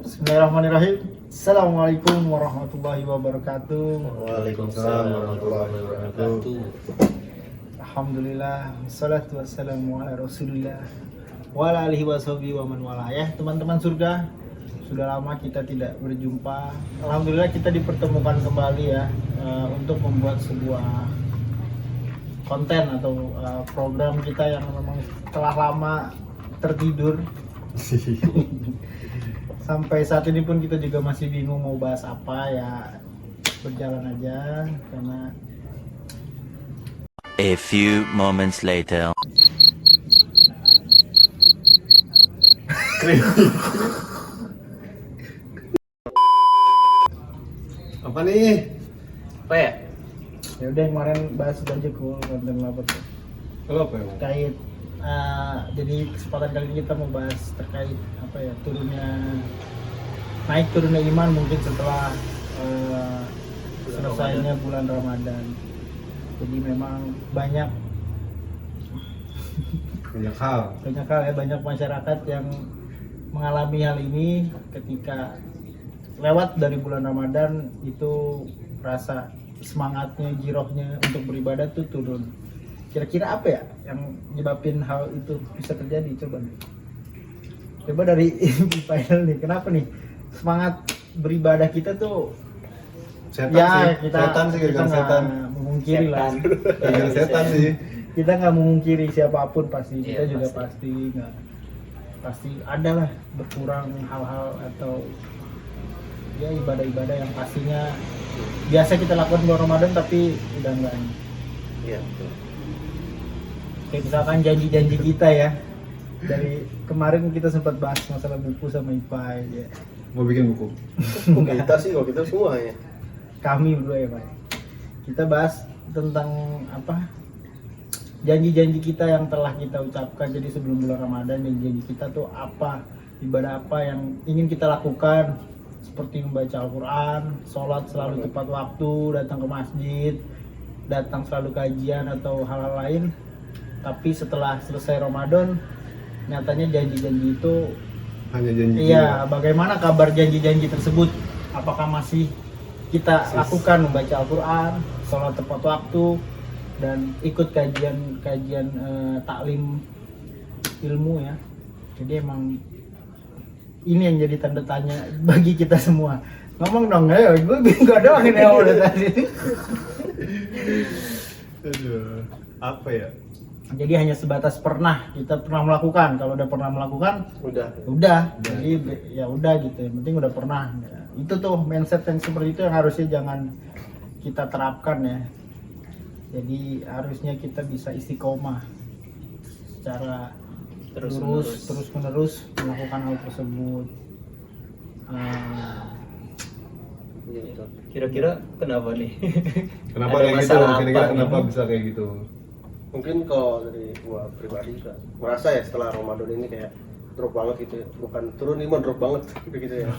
Bismillahirrahmanirrahim. Assalamualaikum warahmatullahi wabarakatuh. Waalaikumsalam warahmatullahi wabarakatuh. Alhamdulillah, wassalatu wassalamu ala rasulillah wa ala alihi washabihi wa man wala. Ya teman-teman surga, sudah lama kita tidak berjumpa. Alhamdulillah kita dipertemukan kembali ya, untuk membuat sebuah konten atau program kita yang memang telah lama tertidur. Sampai saat ini pun kita juga masih bingung mau bahas apa ya, berjalan aja karena A few moments later. Apa nih? Apa ya? ya udah yang kemarin bahas itu aja konten apa tuh Kalau apa emang? terkait jadi kesempatan kali ini kita mau bahas terkait apa ya, naik turunnya iman mungkin setelah selesainya bulan Ramadan. Jadi memang banyak hal. banyak masyarakat yang mengalami hal ini ketika lewat dari bulan Ramadan, itu rasa semangatnya, girohnya untuk beribadah tuh turun. Kira-kira apa ya yang nyebabin hal itu bisa terjadi? Coba dari final nih, kenapa nih semangat beribadah kita tuh Setan ya, sih. Setan sih, kita gara-gara nggak setan. memungkiri lah. Gara-gara setan sih. Kita nggak memungkiri siapapun pasti. Kita Iya, juga pasti. pasti ada lah berkurang hal-hal atau ya ibadah-ibadah yang pastinya biasa kita lakukan bulan Ramadan tapi udah enggak. Iya, betul. Kayak misalkan janji-janji kita ya, dari kemarin kita sempat bahas masalah buku sama IPA ya. Mau bikin buku. Kita sih, kalau kita semua ya. Kami berdua ya Pak, kita bahas tentang apa, janji-janji kita yang telah kita ucapkan. Jadi sebelum bulan Ramadan, janji kita tuh apa, ibadah apa yang ingin kita lakukan, seperti membaca Al-Quran, sholat selalu tepat waktu, datang ke masjid, datang selalu kajian atau hal-hal lain. Tapi setelah selesai Ramadan, nyatanya janji-janji itu Hanya janji. iya, bagaimana kabar janji-janji tersebut? Apakah masih kita lakukan, membaca Al-Quran, sholat tepat waktu, dan ikut kajian taklim ilmu ya. Jadi emang ini yang jadi tanda tanya bagi kita semua. Ngomong dong, ayo, gue bingung doang ini yang udah tadi. Aduh, apa ya? Jadi hanya sebatas kita pernah melakukan. Kalau udah pernah melakukan, udah. Jadi ya udah gitu. Yang penting udah pernah. Ya, itu tuh mindset yang seperti itu yang harusnya jangan kita terapkan ya. Jadi harusnya kita bisa istiqomah secara terus menerus melakukan hal tersebut. Gitu. Kira-kira kenapa nih? Kenapa Ada kayak gitu? masalah Kira-kira apa kenapa nih? bisa kayak gitu? Mungkin kalau dari gua pribadi juga merasa ya setelah Ramadan ini kayak drop banget gitu ya. Bukan turun nih, drop banget begitu ya.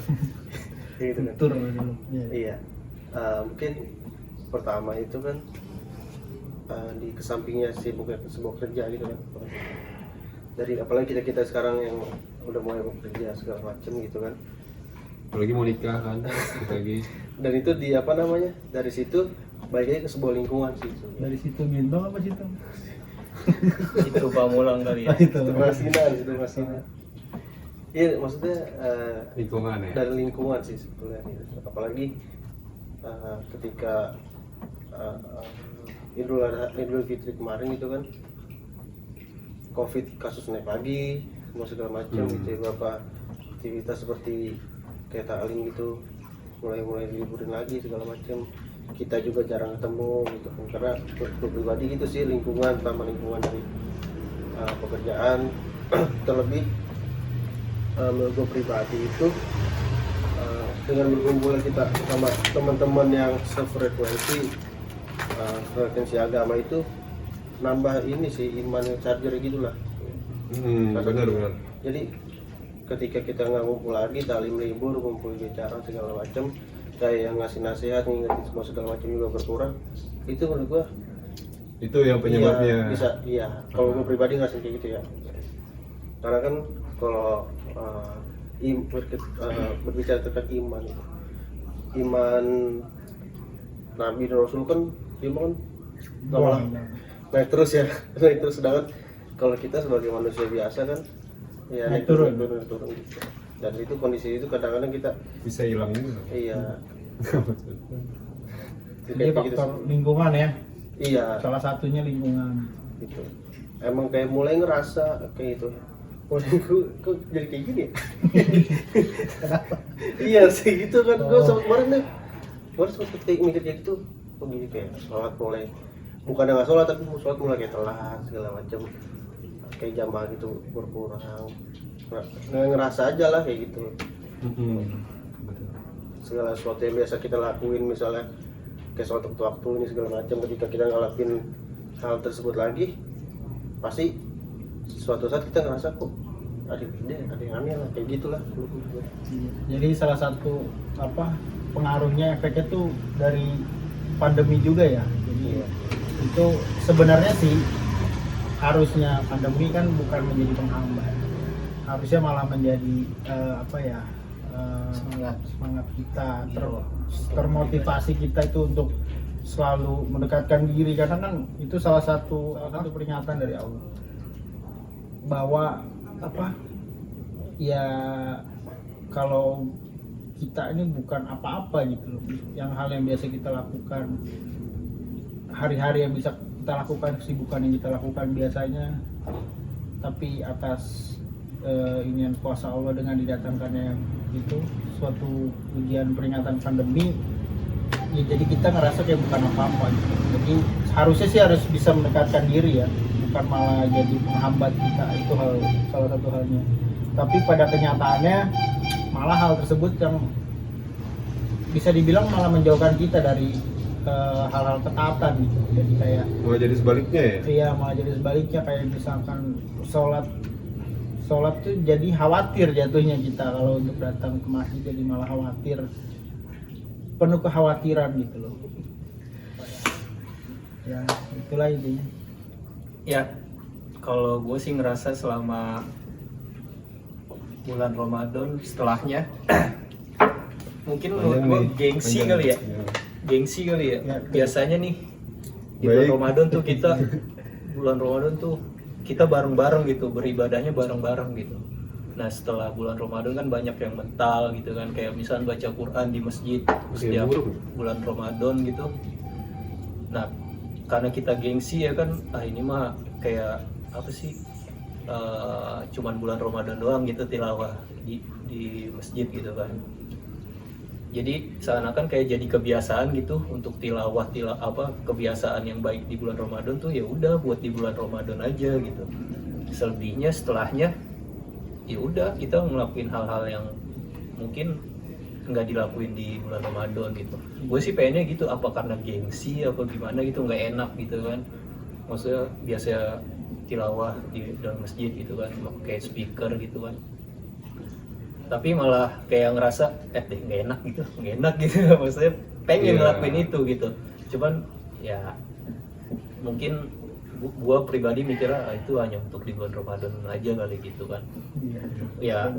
Kayak gitu kan. Tur dulu. Ya. Iya. Mungkin pertama itu kan di kesampingnya sibuk kerja gitu kan. Dari apalagi kita sekarang yang udah mulai bekerja segala macem gitu kan. Apalagi mau nikah kan, kita lagi. Dan itu di apa namanya? Dari situ balik lagi ke sebuah lingkungan sih. Dari situ gendong apa situ? Itu pamulang kali ya. Itu. Itu masinan. Iya, maksudnya Lingkungan ya. dari lingkungan sih sebetulnya. Apalagi ketika Idul Fitri kemarin itu kan COVID kasus naik lagi, semua segala macam gitu ya, beberapa aktivitas seperti kayak taklim gitu mulai diliburin lagi segala macam. Kita juga jarang ketemu gitu kan, karena pribadi gitu sih, lingkungan, tambah lingkungan dari pekerjaan. Terlebih menurut gue pribadi itu dengan berkumpul kita sama teman-teman yang sefrekuensi agama itu nambah ini sih, iman yang charger gitulah. Benar. Jadi ketika kita nggak ngumpul lagi, taklim libur, ngumpul bicara segala macam, kayak yang ngasih nasihat, ngingetin semua segala macam juga berkurang. Itu menurut gua Itu yang penyebabnya. iya, bisa, iya. Kalau gua pribadi nggak kayak gitu ya. Karena kan kalau berbicara tentang iman Nabi dan Rasul kan iman Wah, naik terus ya naik terus, sedangkan kalau kita sebagai manusia biasa kan ya Naik turun. turun gitu. Dan itu kondisi itu kadang-kadang kita Bisa hilang juga. iya jadi kayak gitu faktor sih. lingkungan ya, Iya salah satunya lingkungan. gitu, emang kayak mulai ngerasa kayak gitu. Oh, kok jadi kayak gini ya? Iya sih gitu kan, gue sama kemarin sempat mikir kayak gitu. Kok gini kayak sholat mulai, bukan nggak sholat tapi sholat mulai kayak telat segala macam, kayak jamaah gitu berkurang. Ngerasa aja lah kayak gitu. Betul. Segala sesuatu yang biasa kita lakuin, misalnya kayak sholat waktu ini segala macam, ketika kita ngelakuin hal tersebut lagi, pasti suatu saat kita ngerasa kok ada yang aneh lah, kayak gitulah. Jadi salah satu pengaruhnya efeknya tuh dari pandemi juga ya. Jadi itu sebenarnya sih harusnya pandemi kan bukan menjadi penghambat, harusnya malah menjadi semangat kita, termotivasi kita itu untuk selalu mendekatkan diri, karena kan itu salah satu peringatan dari Allah bahwa ya kalau kita ini bukan apa-apa gitu loh, yang hal yang biasa kita lakukan hari-hari yang bisa kita lakukan, kesibukan yang kita lakukan biasanya, tapi atas ingin kuasa Allah dengan didatangkannya itu suatu ujian peringatan pandemi ya, jadi kita ngerasa kayak bukan apa-apa gitu. Jadi harusnya sih harus bisa mendekatkan diri ya, bukan malah jadi penghambat kita, itu salah satu halnya. Tapi pada kenyataannya malah hal tersebut yang bisa dibilang malah menjauhkan kita dari hal-hal ketaatan gitu. Jadi kayak Malah jadi sebaliknya ya? iya, malah jadi sebaliknya, kayak misalkan sholat tuh jadi khawatir jatuhnya kita kalau untuk datang ke masjid, jadi malah khawatir, penuh kekhawatiran gitu loh. Ya itulah intinya. Ya, kalau gue sih ngerasa selama bulan Ramadan setelahnya mungkin menurut gue gengsi kali ya. Gengsi kali ya. Ya, Biasanya nih di bulan Baik. Ramadan tuh bulan Ramadan tuh kita bareng-bareng gitu, beribadahnya bareng-bareng gitu. Nah, setelah bulan Ramadan kan banyak yang mental gitu kan, kayak misalnya baca Quran di masjid setiap bulan Ramadan gitu. Nah, karena kita gengsi ya kan, ini mah kayak apa sih, cuman bulan Ramadan doang gitu tilawah di masjid gitu kan. Jadi seakan-akan kayak jadi kebiasaan gitu untuk tilawah kebiasaan yang baik di bulan Ramadan tuh ya udah buat di bulan Ramadan aja gitu. Selebihnya setelahnya ya udah kita ngelakuin hal-hal yang mungkin nggak dilakuin di bulan Ramadan gitu. Gue sih pengennya gitu, apa karena gengsi apa gimana gitu, nggak enak gitu kan. Maksudnya biasa tilawah di dalam masjid gitu kan, pakai speaker gitu kan. Tapi malah kayak ngerasa nggak enak gitu maksudnya pengen ngelakuin itu gitu, cuman ya mungkin gua pribadi mikirnya itu hanya untuk di bulan Ramadan aja kali gitu kan. Ya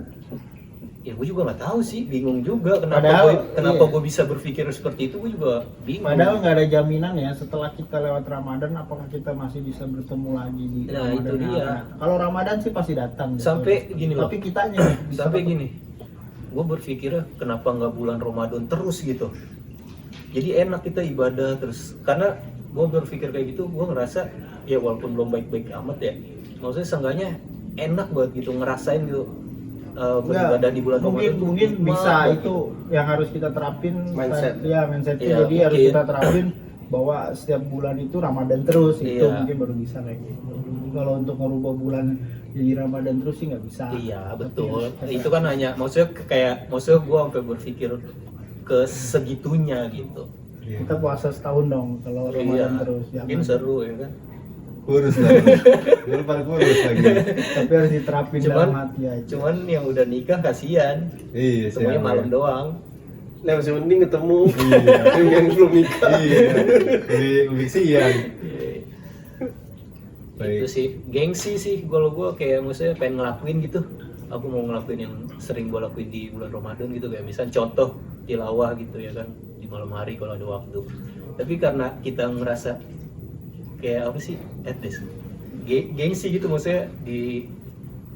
gue juga nggak tahu sih, bingung juga kenapa gue bisa berpikir seperti itu, gue juga bingung. Padahal nggak ada jaminan ya setelah kita lewat Ramadan apakah kita masih bisa bertemu lagi di Nah, Ramadan itu yang dia. akan datang. Kalau Ramadan sih pasti datang gitu. Sampai gini loh. Tapi kitanya nih, bisa Sampai ketemu. gini, gue berpikirnya kenapa nggak bulan Ramadan terus gitu, jadi enak kita ibadah terus. Karena gue berpikir kayak gitu, gue ngerasa ya walaupun belum baik-baik amat ya, maksudnya seenggaknya enak banget gitu ngerasain gitu beribadah di bulan Ramadan. Mungkin nikmat bisa banget itu gitu. yang harus kita terapin. Mindset. Ya mindsetnya, Iya, jadi harus mungkin. kita terapin bahwa setiap bulan itu Ramadan terus. Itu Iya. mungkin baru bisa kayak gitu. Kalau untuk merubah bulan jadi Ramadan terus sih nggak bisa. Iya Tapi betul, harus itu kan hanya maksudnya gue sampai berpikir ke segitunya gitu. kita puasa setahun dong kalau Ramadan terus. Mungkin Jangan. seru ya kan. Kurus lah. Jangan pada kurus lagi. Tapi harus diterapin Cuman- dalam hati aja. Cuman yang udah nikah kasihan, Iya, semuanya siapa malam ya? doang. Nah masih mending ketemu Iya. yang belum nikah. Iya. Lebih siang. Itu sih gengsi sih kalau gue, kayak maksudnya pengen ngelakuin gitu aku mau ngelakuin yang sering gue lakuin di bulan Ramadan gitu, kayak misal contoh tilawah gitu ya kan di malam hari kalau ada waktu. Tapi karena kita ngerasa kayak apa sih, gengsi gitu maksudnya,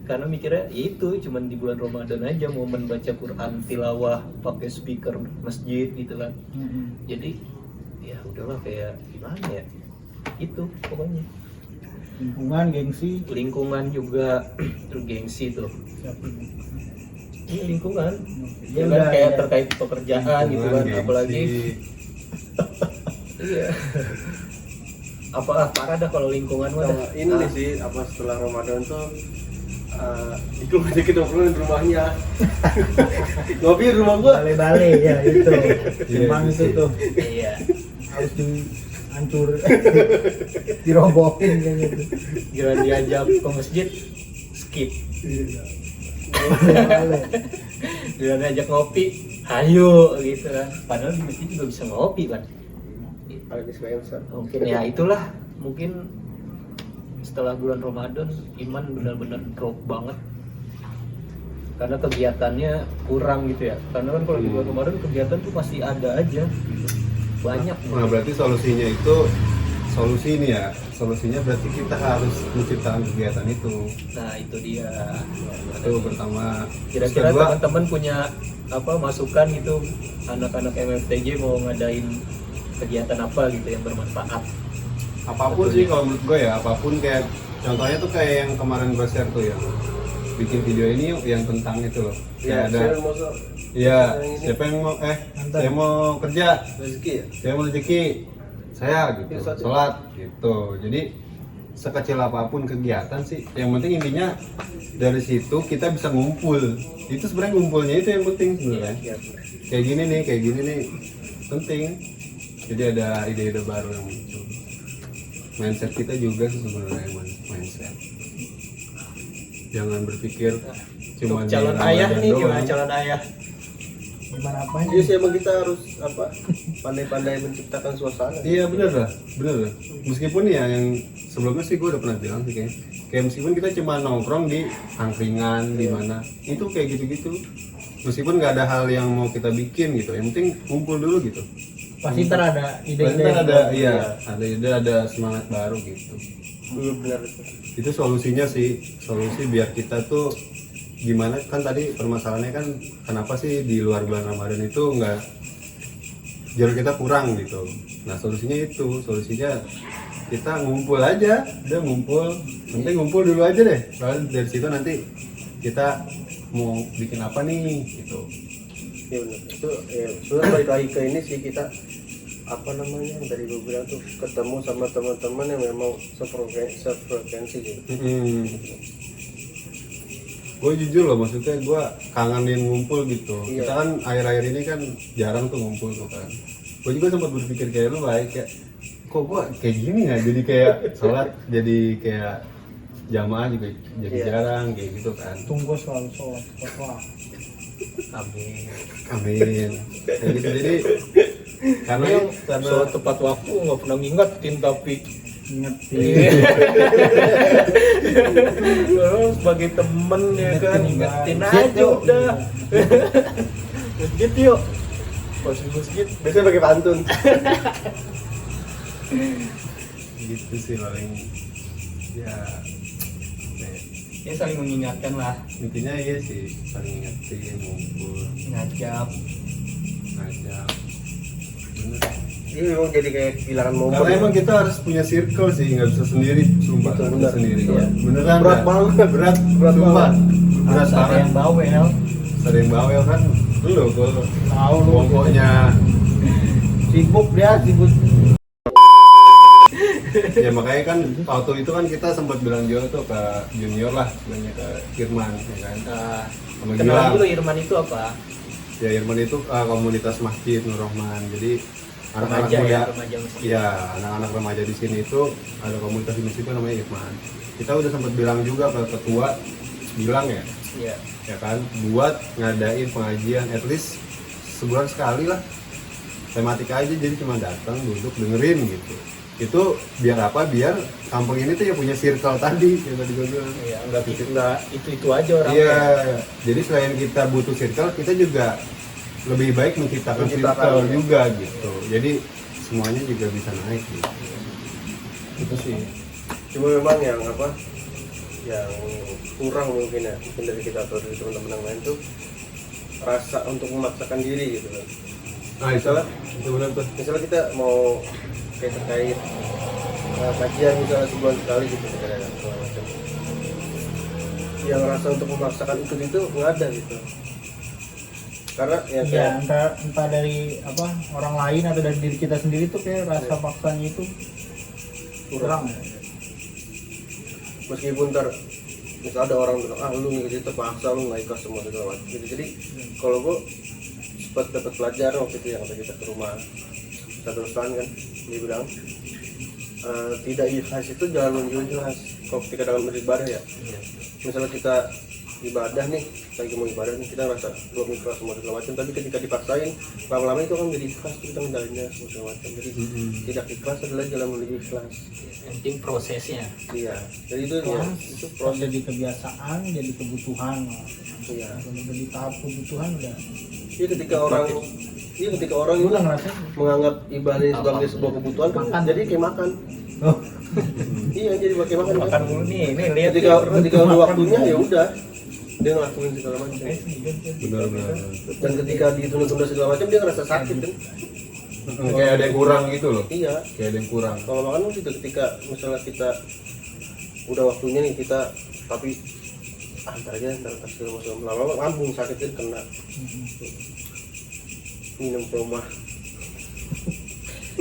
karena mikirnya ya itu cuman di bulan Ramadan aja momen baca Quran tilawah pakai speaker masjid gitu kan. Jadi ya udahlah, kayak gimana ya, itu pokoknya lingkungan juga terus gengsi tuh. Iya, lingkungan ya kan, kayak terkait pekerjaan gitu kan, apalagi iya apa parah dah kalau lingkungan mah. Sama ini sih apa setelah Ramadan tuh itu ngajak kita pulang di rumahnya. Ngopi di rumah gua. Bale-bale ya itu. Memang itu tuh Iya, harus dihancur, dirobohin kayak gitu. jangan diajak ke masjid, skip. Bale. Jangan diajak ngopi, ayo gitu kan. Padahal di masjid juga bisa ngopi kan. Lagi influencer. Mungkin ya itulah, mungkin setelah bulan Ramadan iman benar-benar drop banget karena kegiatannya kurang gitu ya. Karena kan kalau di bulan Ramadan kegiatan tuh pasti ada aja gitu. Banyak. Nah berarti solusinya itu solusinya berarti kita harus menciptakan kegiatan itu. Nah itu dia. Itu pertama. Kira-kira Terus kedua, teman-teman punya apa masukan gitu, anak-anak MFTJ mau ngadain kegiatan apa gitu yang bermanfaat? apapun sih kalau menurut gue ya, apapun, kayak contohnya tuh kayak yang kemarin gue share tuh, yang bikin video ini yuk yang tentang itu loh. Ya, Kayak ada, iya, siapa yang mau saya mau kerja, rezeki ya. saya mau rezeki, saya gitu, Ya, sholat. sholat gitu. Jadi sekecil apapun kegiatan sih, yang penting intinya dari situ kita bisa ngumpul. Itu sebenarnya ngumpulnya itu yang penting sebenarnya. Iya. Kayak gini nih penting. Jadi ada ide-ide baru yang muncul. Mindset kita juga sih sebenarnya, mindset. Jangan berpikir cuma Untuk calon ayah nih, gimana calon ayah? Gimana apa Jadi sih emang kita harus apa pandai-pandai menciptakan suasana. Iya bener lah. Meskipun ya yang sebelumnya sih gue udah pernah bilang sih kayak meskipun kita cuma nongkrong di angkringan di mana, itu kayak gitu-gitu. Meskipun nggak ada hal yang mau kita bikin gitu, yang penting ngumpul dulu gitu. pasti ntar ada ide-ide. Pasti ada, iya, ada ide, ada semangat baru gitu. Benar. Itu solusinya sih, solusi biar kita tuh gimana, kan tadi permasalahannya kan kenapa sih di luar bulan Ramadan itu nggak, jalur kita kurang gitu. Nah solusinya kita ngumpul aja, udah ngumpul, penting ngumpul dulu aja deh. Soalnya dari situ nanti kita mau bikin apa nih gitu. Ya benar. Itu ya sebenarnya balik lagi ke ini sih, kita apa namanya yang tadi gue bilang tuh, ketemu sama teman-teman yang memang sefrekuensi gitu. Gue jujur loh, maksudnya gue kangenin ngumpul gitu. Iya. Kita kan akhir-akhir ini kan jarang tuh ngumpul tuh kan. Gue juga sempat berpikir kayak lu, baik kayak kok gue kayak gini ya, jadi kayak sholat jadi kayak jamaah juga jadi Iya. jarang kayak gitu kan. Tunggu selalu sholat. Wah, Amin. Amin. Kayak gitu, jadi karena Sholat tepat waktu nggak pernah ngingetin tapi ngerti. Terus sebagai temen ya kan, ingetin Masjid aja yuk. udah. Masjid yuk. Pas di masjid. Biasanya pakai pantun. gitu sih paling ya, Ya saling mengingatkan lah, intinya iya sih, saling ingetin, ngumpul, ngajak. ngajak. Bener. Ini memang jadi kayak kehilangan momen. Karena emang kita harus punya circle sih, nggak bisa sendiri, sumpah. Betul, Nggak bisa benar. sendiri. Iya. Beneran Berat dah. banget. berat banget. sumpah. Berat Ada banget. yang bawel. Sering bawel kan, lu kalau Tahu lu. pokoknya Sibuk ya makanya kan waktu itu kan kita sempat bilang juga tuh ke junior lah, sebenarnya ke Irman ya kan. Nah, Sama kenalan Gilang. dulu Irman itu apa? Ya Irman itu komunitas masjid Nur Rahman. Jadi anak-anak Remaja ya, muda, remaja masjid. iya anak-anak remaja di sini itu ada komunitas di masjid itu namanya Irman. Kita udah sempat bilang juga ke ketua, bilang ya, Iya. ya kan, buat ngadain pengajian at least sebulan sekali lah, tematika aja, jadi cuma datang duduk dengerin gitu. itu biar apa? Biar kampung ini tuh ya punya circle tadi yang tadi gue bilang. Ya, enggak itu aja orang. Iya, jadi selain kita butuh circle, kita juga lebih baik menciptakan circle ya. juga gitu. Jadi semuanya juga bisa naik gitu. Itu sih. Cuma memang yang apa yang kurang mungkin ya, mungkin dari kita atau dari teman-teman yang lain tuh rasa untuk memaksakan diri gitu kan. Nah itu benar tuh. Misalnya kita mau kayak terkait kajian misalnya sebulan sekali gitu segala macam, yang rasa untuk memaksakan itu nggak ada gitu, karena ya Iya, entah dari apa orang lain atau dari diri kita sendiri tuh kayak rasa paksanya itu kurang. meskipun misal ada orang bilang lu ngikutin terpaksa, lu nggak ikhlas semua segala macam gitu. Jadi kalau gua sempat dapat pelajaran waktu itu yang kita ke rumah satu Ustaz kan, dia bilang tidak ikhlas itu jangan menuju ikhlas. Kalau ketika dalam beribadah ya, misalnya kita ibadah nih, lagi mau ibadah nih, kita ngerasa belum ikhlas semua segala macam, tapi ketika dipaksain lama-lama itu kan jadi ikhlas, kita menjalannya semua segala macam. Jadi tidak ikhlas adalah jalan menuju ikhlas. Penting prosesnya. Iya, jadi itu ya, itu Proses proses. jadi kebiasaan, jadi kebutuhan. Iya. Kalau udah di tahap kebutuhan udah. Iya, ketika orang Lu itu udah ngerasain? menganggap ibadah ini sebagai sebuah kebutuhan kan, Makan. jadi kayak makan. Oh, Iya, jadi pakai makan. Makan Kan? mulu nih lihat Ketika udah waktunya ya udah, dia ngelakuin segala macam. Benar-benar. Dan ketika ditunda-tunda segala macam dia ngerasa sakit kan. Kayak ada yang kurang gitu loh. Iya. Kayak ada yang kurang. Kalau makan kan gitu, ketika misalnya kita udah waktunya nih kita, tapi ntar aja, ntar segala macam, lama-lama lambung sakit kan, kena minum proma.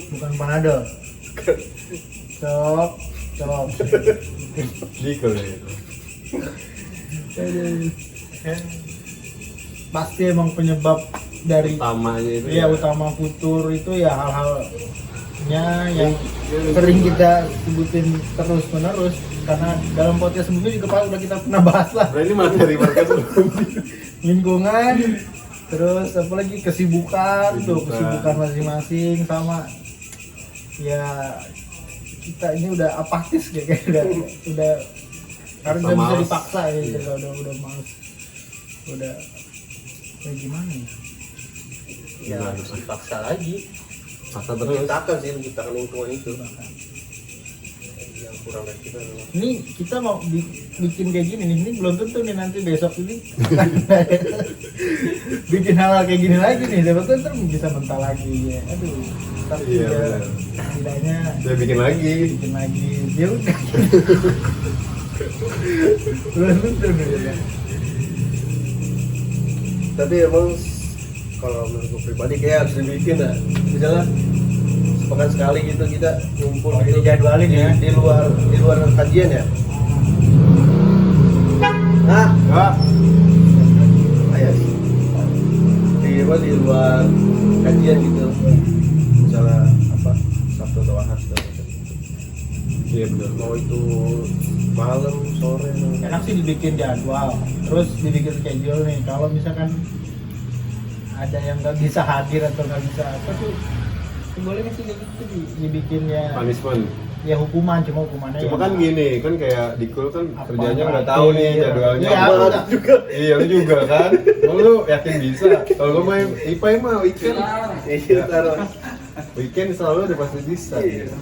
bukan panadol. Cok. Dikel ya itu. Pasti emang penyebab dari Utamanya itu. ya utama futur itu ya hal-halnya yang sering kita sebutin terus menerus, karena dalam podcast sebelumnya juga udah kita pernah bahas lah, Nah ini materi mereka tuh. lingkungan, terus apalagi kesibukan masing-masing, sama ya kita ini udah apatis kayak udah karena udah bisa Males. dipaksa ya, Iya. udah males, udah kayak gimana ya? ya harus dipaksa lagi. Masa terus. Menciptakan lingkungan itu yang kurang dari kita. Ini kita mau bikin kayak gini nih, ini belum tentu nih nanti besok ini bikin hal kayak gini lagi nih, siapa tahu ntar bisa mental lagi ya. Aduh, tapi Iya, ya benar. setidaknya Saya bikin lagi. ya udah. Belum tentu nih ya. Tapi emang kalau menurut gue pribadi kayak harus dibikin ya, misalnya sepekan sekali gitu kita ngumpul Oh, gitu, dijadwalin ya. di luar kajian ya. Nah, Enggak. ayo di luar kajian gitu, misalnya apa Sabtu atau Ahad segala macam. Iya benar. Mau itu malam, sore, Enak sih dibikin jadwal, terus dibikin schedule nih. Kalau misalkan ada yang nggak bisa hadir atau nggak bisa apa tuh, boleh nggak sih kayak gitu dibikin ya, Punishment. ya hukuman, cuma hukumannya Cuma yang- kan gini, kan kayak Dikul kan Apa, kerjanya udah berarti, tahu nih jadwalnya. iya, apa. aku juga. Iya lu juga kan. Lu yakin bisa? Kalau lu main IPA mah weekend. iya taruh. Weekend selalu udah pasti bisa gitu.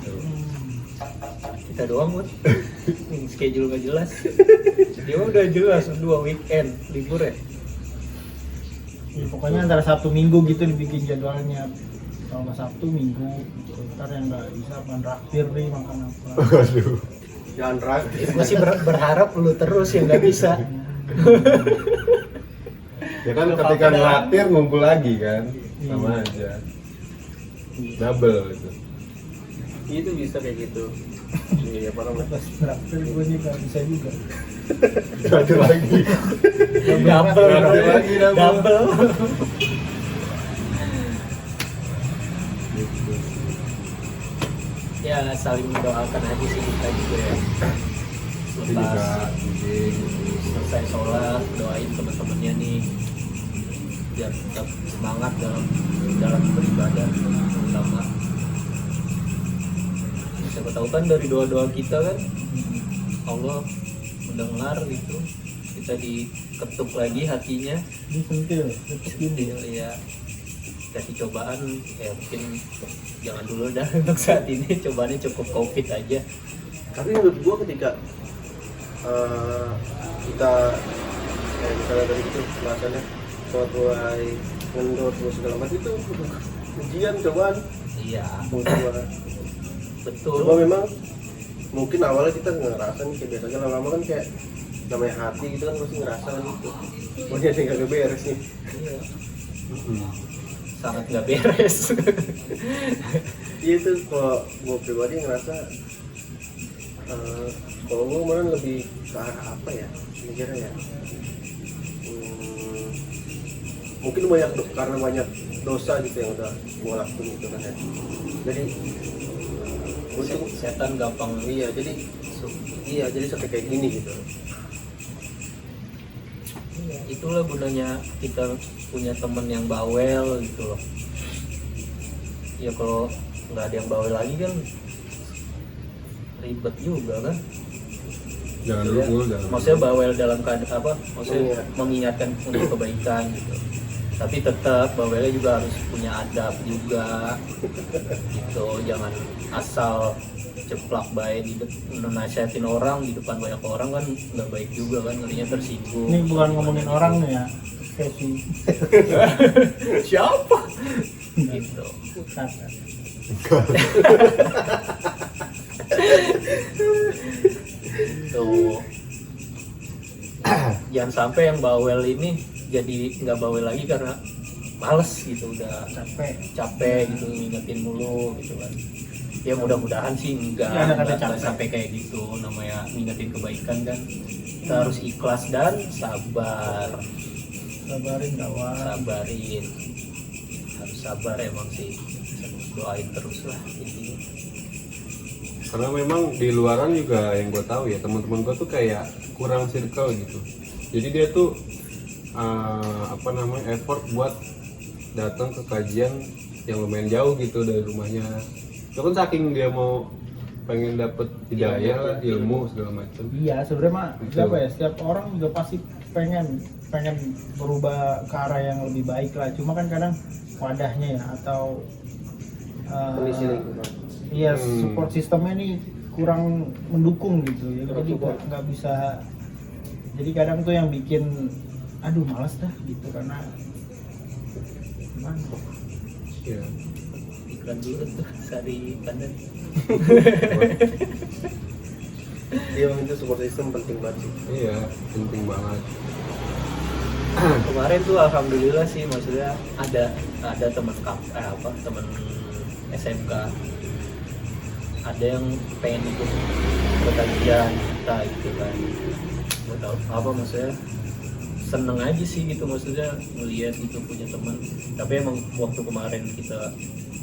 Kita doang buat schedule gak jelas. Dia udah jelas 2 weekend libur ya. Ya, pokoknya antara Sabtu Minggu gitu dibikin jadwalnya. Kalau nggak Sabtu Minggu, gitu. Ntar yang nggak bisa makan raktir nih, makan apa. Waduh. Jangan ragu. Masih berharap lu terus yang nggak bisa. Ya kan Kalau ketika apa-apa ngelatih ngumpul lagi kan. Iya. Sama aja. Double gitu. Itu bisa kayak gitu. Iya, apa namanya? Pas raktir gue nih nggak bisa juga. Ada lagi. Double, Double lagi, double. double. Ya saling mendoakan aja sih kita juga ya. Tapi juga Selepas bikin selesai sholat doain teman-temannya nih biar tetap semangat dalam beribadah, terutama siapa tahu kan dari doa-doa kita kan Allah mendengar gitu, kita diketuk lagi hatinya, disentil ini ya kasih cobaan ya mungkin jangan dulu dah untuk saat ini, cobaannya cukup COVID aja. Tapi menurut gua ketika kita kayak misalnya dari itu bahasanya mulai ngendor segala macam itu ujian cobaan Iya buat gua. betul. Cuma memang mungkin awalnya kita ngerasa nih kayak biasanya lama-lama kan kayak namanya hati gitu kan pasti ngerasa kan gitu. Oh jadi nggak beres nih. Iya, Hmm. sangat nggak beres. Iya itu kalau gue pribadi ngerasa kalau gue kemarin lebih ke arah apa ya mikirnya ya. Mungkin karena banyak dosa gitu yang udah gue lakuin gitu kan ya. Jadi untuk Setan gampang jadi sampai kayak gini gitu. Iya, itulah gunanya kita punya temen yang bawel gitu loh. Ya kalau nggak ada yang bawel lagi kan ribet juga kan. Jangan Ya, dulu jangan. maksudnya bawel dalam keadaan apa? Maksudnya Iya. mengingatkan untuk kebaikan gitu. Tapi tetap bawelnya juga harus punya adab juga. Gitu, jangan asal ceplak baik nasihatin orang di depan banyak orang kan nggak baik juga kan, ngerinya tersinggung. ini bukan ngomongin orang nih ya sesi Siapa? Gitu. kata Tuh. Jangan sampai yang bawel ini jadi nggak bawel lagi karena males gitu, udah capek gitu ngingetin mulu gitu kan. Ya mudah-mudahan sih enggak, Ya, ada kata enggak capek. sampai kayak gitu. Namanya ngingetin kebaikan kan kita harus ikhlas dan sabar. sabarin kawan. Sabarin, harus sabar emang sih, doain terus lah intinya. Karena memang di luaran juga yang gue tahu ya, teman-teman gue tuh kayak kurang circle gitu. Jadi dia tuh effort buat datang ke kajian yang lumayan jauh gitu dari rumahnya. Itu kan saking dia mau pengen dapet hidayah lah, ilmu segala macam. Iya sebenarnya mah Betul. siapa ya, setiap orang juga pasti pengen berubah ke arah yang lebih baik lah, cuma kan kadang wadahnya ya atau Kondisi lingkungan. iya Hmm. support sistemnya ini kurang mendukung gitu ya, jadi nggak bisa. Jadi kadang tuh yang bikin aduh malas dah gitu karena gimana? Iya. Iklan dulu tuh Sari Pandan. Dia memang itu support system penting banget sih. Iya, penting banget. Kemarin tuh alhamdulillah sih, maksudnya ada teman teman SMK, ada yang pengen ikut kajian kita gitu kan. Nggak tahu apa maksudnya, seneng aja sih gitu, maksudnya ngelihat itu punya teman. Tapi emang waktu kemarin kita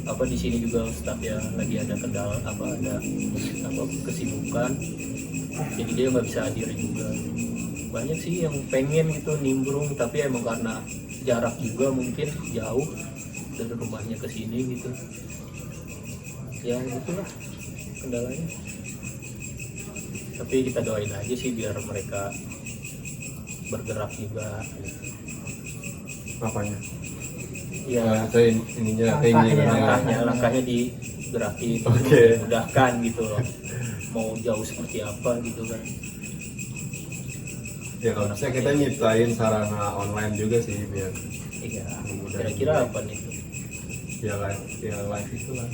di sini juga Ustadz ya lagi ada kendala ada kesibukan, jadi dia nggak bisa hadir juga. Banyak sih yang pengen gitu nimbrung, tapi emang karena jarak juga mungkin jauh dari rumahnya ke sini gitu. Ya itulah kendalanya. Tapi kita doain aja sih biar mereka bergerak juga. Apanya? Ya Saya ininya keinginannya. langkahnya digerakin, Oke. dimudahkan gitu loh. Mau jauh seperti apa gitu kan. Ya kalau bisa kita nyiptain sarana online juga sih biar Iya. Mudah. Kira-kira apa nih? live itu lah.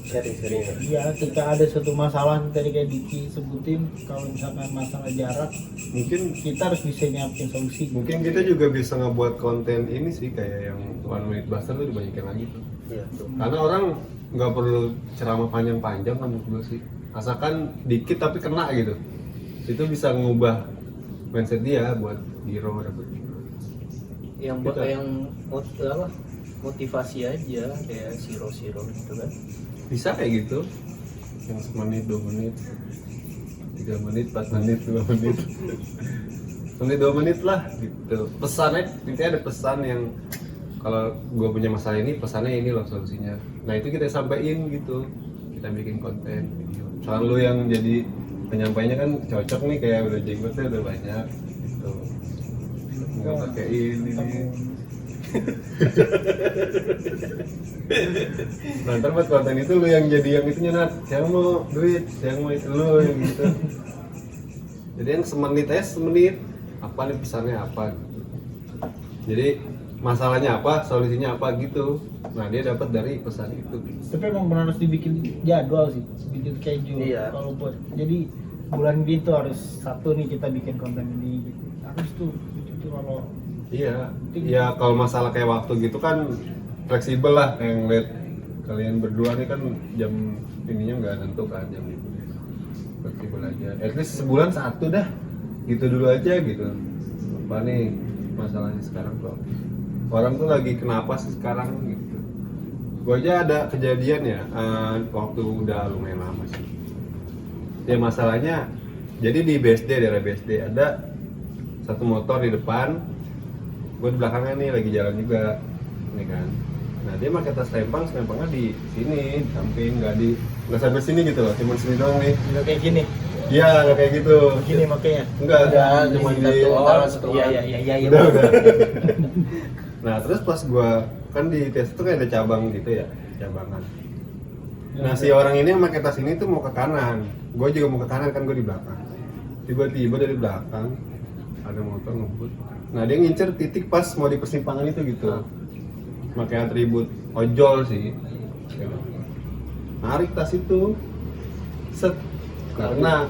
Sharing-sharing ya. Iya, ketika ada suatu masalah tadi kayak Diki sebutin, kalau misalkan masalah jarak, Mungkin kita harus bisa nyiapin solusi. mungkin kita juga bisa ngebuat konten ini sih kayak yang One Minute Buster tuh dibanyakin lagi tuh. Iya tuh. Karena orang nggak perlu ceramah panjang-panjang kan menurut gue sih. Asalkan dikit tapi kena gitu. Itu bisa ngubah mindset dia buat hero dapet hero. Yang Gitu. motivasi aja kayak siro gitu kan. Bisa kayak gitu. Yang semenit, 2 menit, 3 menit, 4 menit, 2 menit. Menit 2 menit lah gitu. Pesannya intinya ada pesan yang kalau gue punya masalah ini pesannya ini loh solusinya. Nah itu kita sampaikan gitu. kita bikin konten video. Soalnya lu yang jadi penyampainya kan cocok nih, kayak udah jenggotnya udah banyak gitu, nggak pakai ini nih. Nah, ntar buat konten itu lu yang jadi yang itunya, Nat, yang mau duit, yang mau itu lu yang gitu. Jadi yang semenit aja semenit, apa nih pesannya apa gitu. Jadi masalahnya apa, solusinya apa gitu. Nah dia dapat dari pesan itu. Tapi emang benar harus dibikin jadwal sih, bikin schedule. Iya. Kalau buat jadi bulan gitu harus satu nih kita bikin konten ini gitu. Harus tuh itu kalau Iya, ya kalau masalah kayak waktu gitu kan fleksibel lah, yang lihat kalian berdua nih kan jam ininya nggak tentu kan jam itu. Fleksibel aja. At least sebulan satu dah, gitu dulu aja gitu. Apa nih masalahnya sekarang tuh? Orang tuh lagi kenapa sih sekarang gitu? Gua aja ada kejadian ya, waktu udah lumayan lama sih. Ya masalahnya, jadi di BSD, daerah BSD ada satu motor di depan, gue di belakangnya nih lagi jalan juga, nih kan. Nah dia pakai tas selempangnya di sini, di samping, nggak sampai sini gitu loh, cuma sini doang nih. nggak kayak gini. Iya, nggak kayak gitu. Begini makanya. Enggak, cuma di Iya. udah. Nah terus pas gua kan di tes itu kayak ada cabang gitu ya, cabangan. Nah si orang ini yang pakai tas ini tuh mau ke kanan, gue juga mau ke kanan kan, gue di belakang. Tiba-tiba dari belakang ada motor ngebut. Nah dia ngincer titik pas mau di persimpangan itu gitu, pakai atribut ojol sih. Narik tas itu, set, karena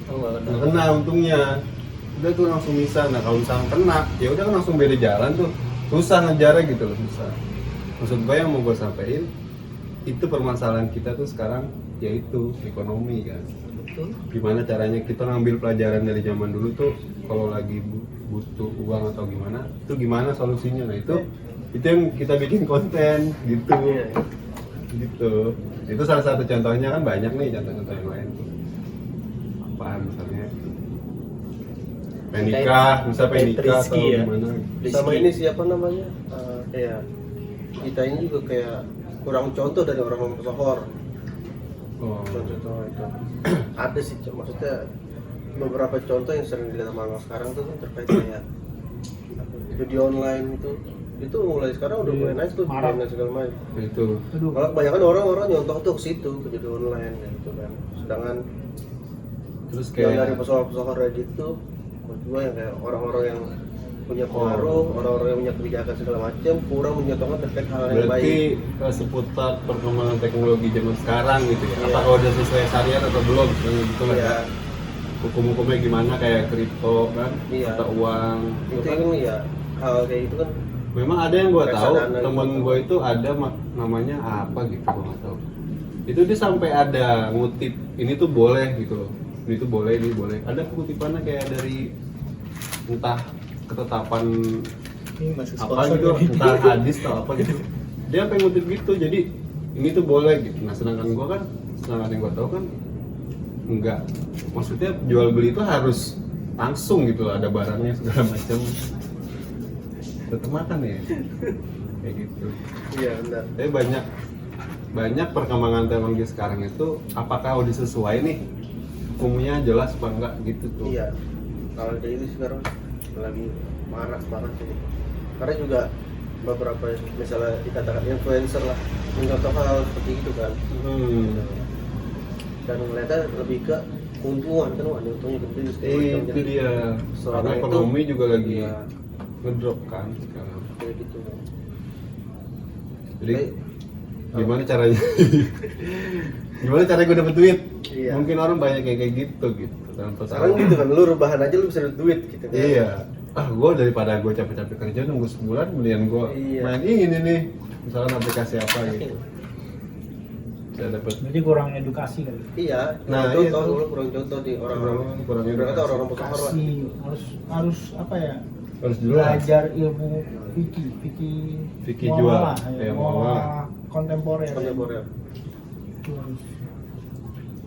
nggak kena untungnya. Udah tuh langsung bisa. Nah kalau misalnya kena, ya udah kan langsung beda jalan tuh, susah ngejarnya gitu loh, susah. Maksud gue yang mau gue sampein, itu permasalahan kita tuh sekarang yaitu ekonomi kan. Betul. Gimana caranya kita ngambil pelajaran dari zaman dulu tuh, kalau lagi butuh uang atau gimana, itu gimana solusinya. Nah itu yang kita bikin konten gitu. Gitu. Itu salah satu contohnya, kan banyak nih contoh-contoh yang lain tuh. Apaan misalnya? Penikah, bisa penikah atau Rizky ya. gimana? Sama ini siapa namanya, kayak kita ini juga kayak kurang contoh dari orang pesohor. Oh. Contoh itu ada sih, maksudnya beberapa contoh yang sering dilihat sama anak sekarang tuh kan terkait kayak judi online itu mulai sekarang udah mulai naik tuh, judi Marah. online segala macam. Itu. Aduh. Malah kebanyakan orang nyontoh tuh ke situ, ke judi online gitu kan. Sedangkan Terus yang dari kayak pesohor-pesohor kayak gitu, menurut gua yang kayak orang-orang yang punya pengaruh, orang-orang yang punya kebijakan segala macam kurang menyontohkan terkait hal yang berarti baik. seputar perkembangan teknologi zaman sekarang gitu ya. Iya. Apakah udah sesuai syariat atau belum? Gitu lah. Ya, Hukum-hukumnya gimana, kayak kripto kan, Iya. mata uang. itu Itu kan kan ya hal kayak itu kan memang ada yang gua tahu, Reksadana temen gitu. gua itu ada namanya apa gitu, gua nggak tahu. Itu dia sampai ada ngutip ini tuh boleh gitu loh. Ini tuh boleh, ini boleh. Ada kutipannya kayak dari entah ketetapan Ini masih apa sponsor gitu, nih. entah hadis atau apa gitu. Dia apa yang ngutip gitu, jadi ini tuh boleh gitu. Nah sedangkan yang gua tahu kan enggak. Maksudnya jual beli itu harus langsung gitu lah, ada barangnya segala macam. Tetap makan ya, kayak gitu. iya benar. Tapi banyak perkembangan teknologi sekarang itu, apakah udah sesuai nih hukumnya jelas apa enggak gitu tuh. Iya, kalau kayak gitu sekarang lagi marah sih. Karena juga beberapa misalnya dikatakan influencer lah mencontoh hal seperti itu kan. Dan mereka lebih ke keuntungan kan, ada untungnya gede segala macam. Itu Jadi dia, selama karena itu, ekonomi juga lagi iya, ngedrop kan sekarang. kayak gitu. Jadi Tapi- gimana caranya? Gimana caranya gue dapet duit? Iya. Mungkin orang banyak yang kayak gitu dalam Sekarang persoalan. gitu kan, lu rebahan aja lu bisa dapat duit gitu kan. Iya. Gue daripada gue capek-capek kerja nunggu sebulan, kemudian gue Iya. main ini nih, misalkan aplikasi apa gitu. Bisa dapat. Berarti kurang edukasi kali. Iya, Nah, contoh itu. lu kurang contoh di orang-orang Kurang mereka edukasi. orang-orang pesohor lah. Kasih harus apa ya? Harus jelas. Belajar ilmu fikih Fikih muamalah, jual. ya, Ya, muamalah kontemporer. Kontemporer. Itu harus.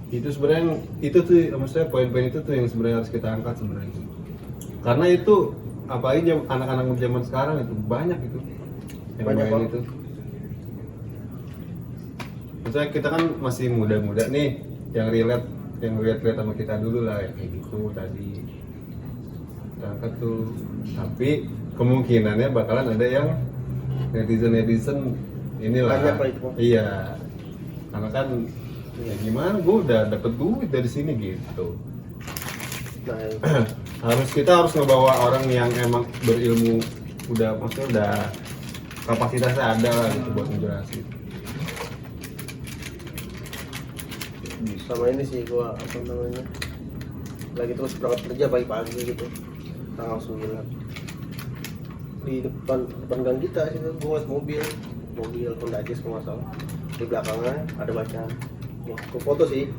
Itu sebenarnya itu tuh, maksudnya poin-poin itu tuh yang sebenarnya harus kita angkat sebenarnya. Karena itu apalagi anak-anak zaman sekarang itu banyak itu yang Banyak main banget. itu. Maksudnya kita kan masih muda-muda nih, yang relate sama kita dulu lah, ya kayak gitu tadi kita angkat tuh. Tapi kemungkinannya bakalan ada yang netizen inilah. Banyak lah itu. Iya, karena kan ya gimana, gue udah dapet duit dari sini gitu. Nah, Kita harus ngebawa orang yang emang berilmu, udah maksudnya udah kapasitasnya ada lah gitu buat ngejelasin. sama ini sih gua apa namanya, lagi terus berangkat kerja pagi-pagi gitu tanggal 9 di depan gang kita itu gua ngeliat mobil Honda Jazz kalau nggak salah, di belakangnya ada bacaan. Gua foto sih,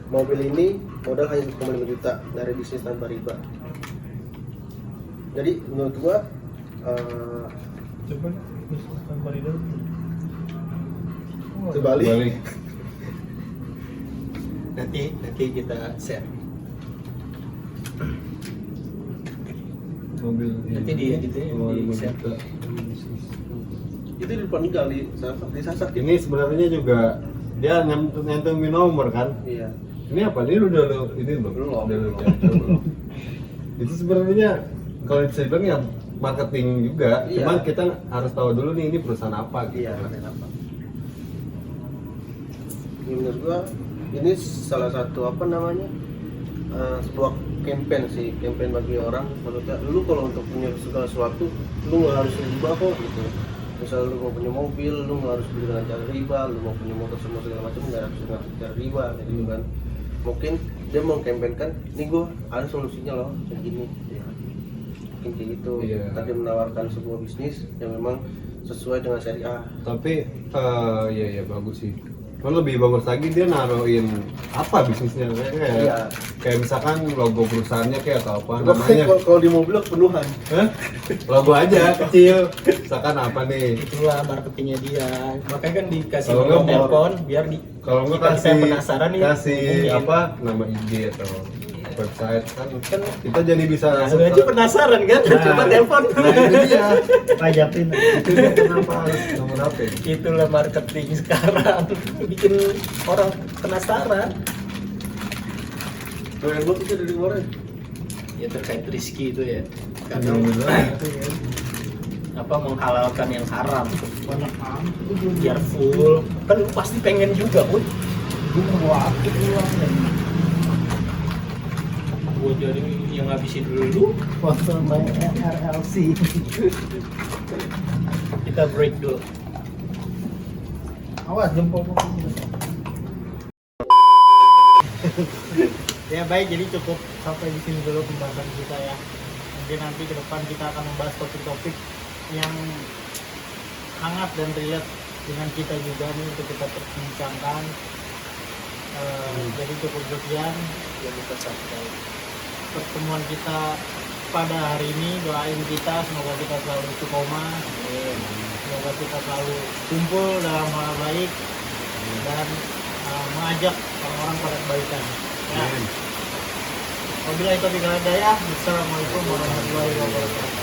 mobil ini modal hanya 1,5 juta dari bisnis tanpa riba. Jadi menurut gua Coba tanpa riba. terbalik. Nanti kita share. Mobil Nanti di edit ya, di share. Itu di depan gang di Sasak Ini sebenarnya juga dia nyantumin nomor kan. iya. Ini apa? Ini udah lo ini belum? Belum. Udah lo belum? Itu sebenarnya kalau bisa dibilang ya marketing juga. Iya. Cuman kita harus tahu dulu nih ini perusahaan apa gitu. Iya, kan. kenapa? Ini menurut gua ini salah satu apa namanya, sebuah campaign bagi orang. Menurutnya lu kalau untuk punya segala sesuatu lu nggak harus riba kok gitu. Misal lu mau punya mobil, lu nggak harus beli dengan cara riba. Lu mau punya motor semua segala macam nggak harus dengan cara riba kayak gitu kan. Mungkin dia mau campaignkan, nih gua ada solusinya loh kayak gini. Ya. Mungkin kayak gitu. Iya. Tadi menawarkan sebuah bisnis yang memang sesuai dengan syariah. Tapi iya bagus sih. Kan lebih bagus lagi dia naruhin apa bisnisnya kayak Iya. kayak misalkan logo perusahaannya kayak atau apa Gua namanya. kalau di mobil kepenuhan. Hah? Logo aja kecil. Misalkan apa nih? Itulah marketingnya dia. Makanya kan dikasih Kalau nomor nggak, telepon biar di Kalau nggak kita yang penasaran nih kasih hubungin. apa nama IG atau website kan kita jadi bisa Nah, lu aja penasaran kan? Coba telepon. Nah, itu dia. Pajakin. Itu dia kenapa harus nomor HP? Itulah marketing sekarang. Bikin orang penasaran. Kalau yang itu dari luar ya? Ya terkait Rizky itu ya. Karena Karena apa menghalalkan yang haram Banyak amat itu belum biar full. Kan lu pasti pengen juga, Boy. gue mau aktif ulang dan Gua jadi yang ngabisin dulu. sponsor by RLC. Kita break dulu. Awas jempol ya baik, jadi cukup sampai di sini dulu pembahasan kita ya. Mungkin nanti ke depan kita akan membahas topik-topik yang hangat dan relate dengan kita juga nih untuk kita perbincangkan. Jadi cukup sekian Yang kita subscribe. pertemuan kita pada hari ini. Doain kita semoga kita selalu istiqomah, semoga kita selalu kumpul dalam hal baik dan mengajak orang-orang pada kebaikan ya. Wabillahi taufiq wal hidayah. Assalamualaikum warahmatullahi wabarakatuh.